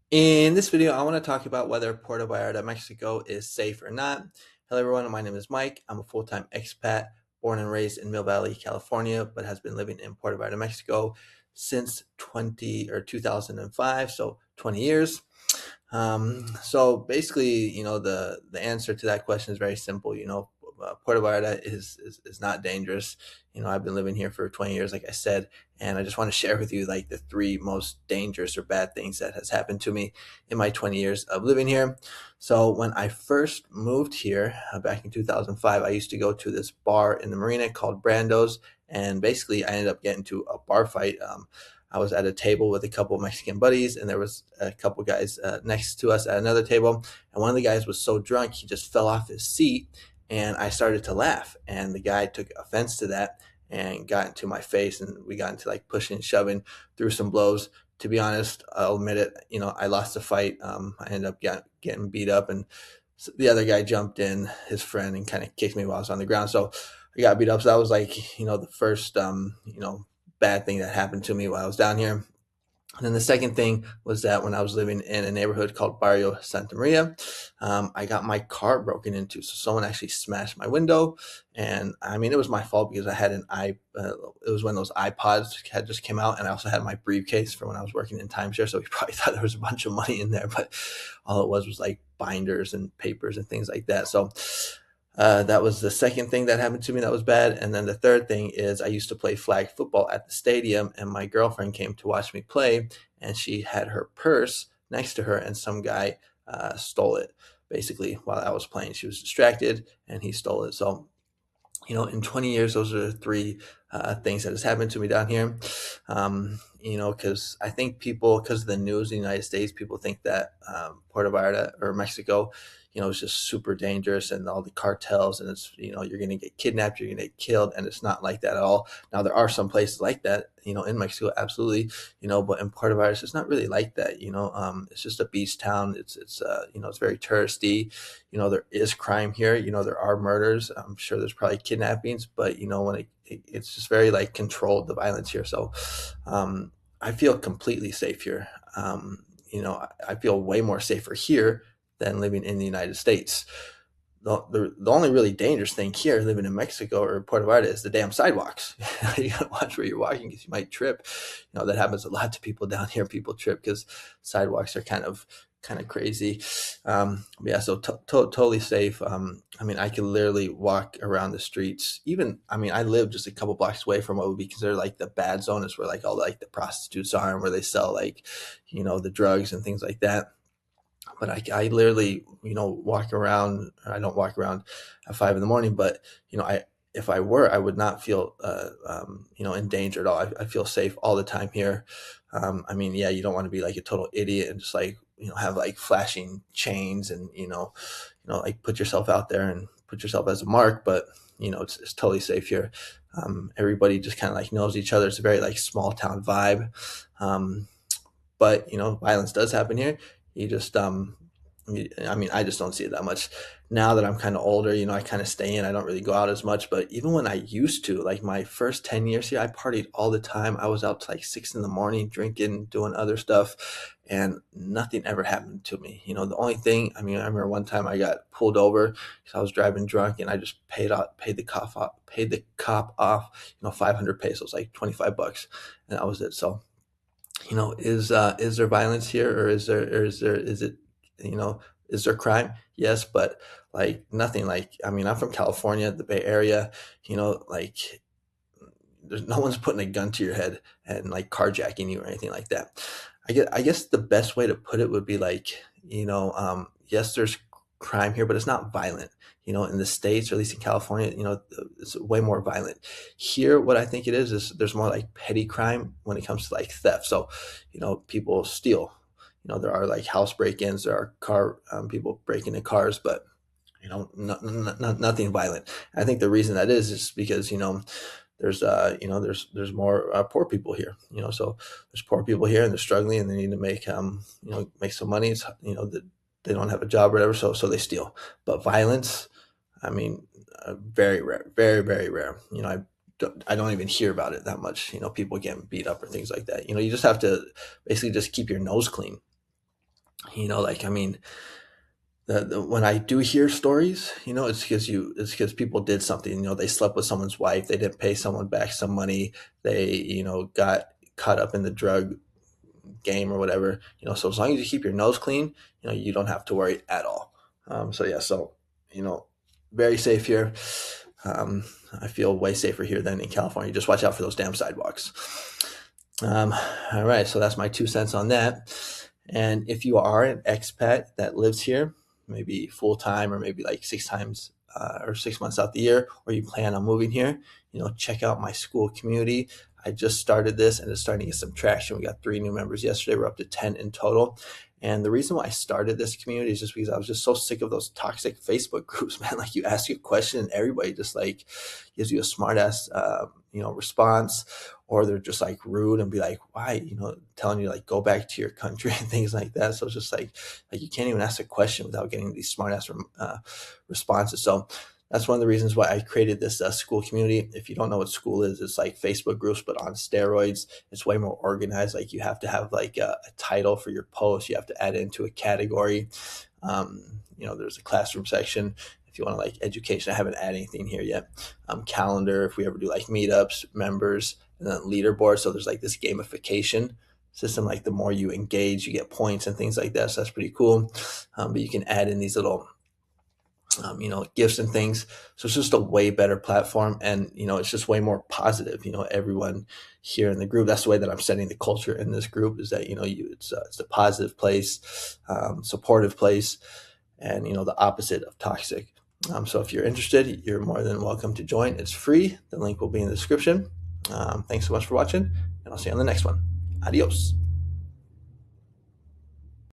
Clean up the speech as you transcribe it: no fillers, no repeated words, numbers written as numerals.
In this video, I want to talk about whether Puerto Vallarta, Mexico is safe or not. Hello everyone, my name is Mike. I'm a full-time expat, born and raised in Mill Valley, California, but has been living in Puerto Vallarta, Mexico since 2005, so 20 years. So basically, the answer to that question is very simple. Puerto Vallarta is not dangerous. I've been living here for 20 years, like I said, and I just want to share with you like the three most dangerous or bad things that has happened to me in my 20 years of living here. So when I first moved here back in 2005, I used to go to this bar in the marina called Brando's, and basically I ended up getting into a bar fight. I was at a table with a couple of Mexican buddies, and there was a couple guys next to us at another table. And one of the guys was so drunk, he just fell off his seat, and I started to laugh. And the guy took offense to that and got into my face, and we got into like pushing and shoving, threw some blows. To be honest, I'll admit it. I lost the fight. I ended up getting beat up, and the other guy jumped in, his friend, and kind of kicked me while I was on the ground. So I got beat up. So that was like, the first, bad thing that happened to me while I was down here. And then the second thing was that when I was living in a neighborhood called Barrio Santa Maria, I got my car broken into. So someone actually smashed my window, and I mean it was my fault because I had it was when those iPods had just came out, and I also had my briefcase from when I was working in timeshare. So he probably thought there was a bunch of money in there, but all it was like binders and papers and things like that. So that was the second thing that happened to me that was bad. And then the third thing is I used to play flag football at the stadium, and my girlfriend came to watch me play, and she had her purse next to her, and some guy stole it basically while I was playing. She was distracted, and he stole it. So, in 20 years, those are the three things that has happened to me down here. Because I think people, because of the news in the United States, people think that Puerto Vallarta or Mexico, is just super dangerous and all the cartels, and it's, you're going to get kidnapped, you're going to get killed, and it's not like that at all. Now, there are some places like that, in Mexico, absolutely, but in Puerto Vallarta, it's not really like that, it's just a beach town. It's very touristy. There is crime here. There are murders. I'm sure there's probably kidnappings, but when it's just very like controlled, the violence here. So I feel completely safe here. I feel way more safer here than living in the United States. The only really dangerous thing here, living in Mexico or Puerto Vallarta, is the damn sidewalks. You gotta watch where you're walking because you might trip. That happens a lot to people down here. People trip because sidewalks are kind of crazy. Yeah, so totally safe. I mean, I can literally walk around the streets. Even, I mean, I live just a couple blocks away from what would be considered like the bad zone, is where like all like the prostitutes are and where they sell like, the drugs and things like that. But I literally, walk around. I don't walk around at 5 in the morning, but I if I were, I would not feel, in danger at all. I feel safe all the time here. I mean, yeah, you don't want to be like a total idiot and just like have like flashing chains and like put yourself out there and put yourself as a mark, but it's totally safe here. Everybody just kind of like knows each other. It's a very like small town vibe. Um, but violence does happen here. You just I mean, I just don't see it that much now that I'm kind of older. I kind of stay in. I don't really go out as much. But even when I used to, like my first 10 years here, I partied all the time. I was out to like 6 in the morning, drinking, doing other stuff, and nothing ever happened to me. The only thing, I mean, I remember one time I got pulled over because I was driving drunk, and I just paid the cop off, 500 pesos, like 25 bucks, and that was it. So is there violence here, or is it, is there crime? Yes, but like nothing like, I mean, I'm from California, the Bay Area, like there's no one's putting a gun to your head and like carjacking you or anything like that. I guess the best way to put it would be like, yes, there's crime here, but it's not violent. In the States, or at least in California, it's way more violent. Here, what I think it is there's more like petty crime when it comes to like theft. So, people steal. There are like house break-ins, there are car people breaking into cars, but nothing violent. I think the reason that is because there's more poor people here. So there's poor people here, and they're struggling, and they need to make some money. It's, they don't have a job or whatever, so they steal. But violence, I mean, very rare, very very rare. I don't even hear about it that much. People getting beat up or things like that. You just have to basically just keep your nose clean. Like, I mean, when I do hear stories, it's because people did something. They slept with someone's wife, they didn't pay someone back some money, they got caught up in the drug game or whatever. So as long as you keep your nose clean, you don't have to worry at all. So yeah, so you know, very safe here. Um, I feel way safer here than in California. Just watch out for those damn sidewalks. Um, all right, so that's my 2 cents on that. And if you are an expat that lives here, maybe full time or maybe like 6 times or 6 months out the year, or you plan on moving here, check out my school community. I just started this and it's starting to get some traction. We got 3 new members yesterday. We're up to 10 in total. And the reason why I started this community is just because I was just so sick of those toxic Facebook groups, man. Like, you ask a question and everybody just like gives you a smart ass, response, or they're just like rude and be like, why, telling you like go back to your country and things like that. So it's just like you can't even ask a question without getting these smart ass responses. So that's one of the reasons why I created this school community. If you don't know what school is, it's like Facebook groups, but on steroids. It's way more organized. Like, you have to have like a title for your post. You have to add it into a category. There's a classroom section. If you want to like education, I haven't added anything here yet. Calendar, if we ever do like meetups, members, and then leaderboard. So there's like this gamification system. Like, the more you engage, you get points and things like that. So that's pretty cool. But you can add in these little gifts and things. So it's just a way better platform, and it's just way more positive. Everyone here in the group, that's the way that I'm setting the culture in this group, is that it's a positive place, supportive place, and the opposite of toxic. So if you're interested, you're more than welcome to join. It's free. The link will be in the description. Thanks so much for watching, and I'll see you on the next one. Adios.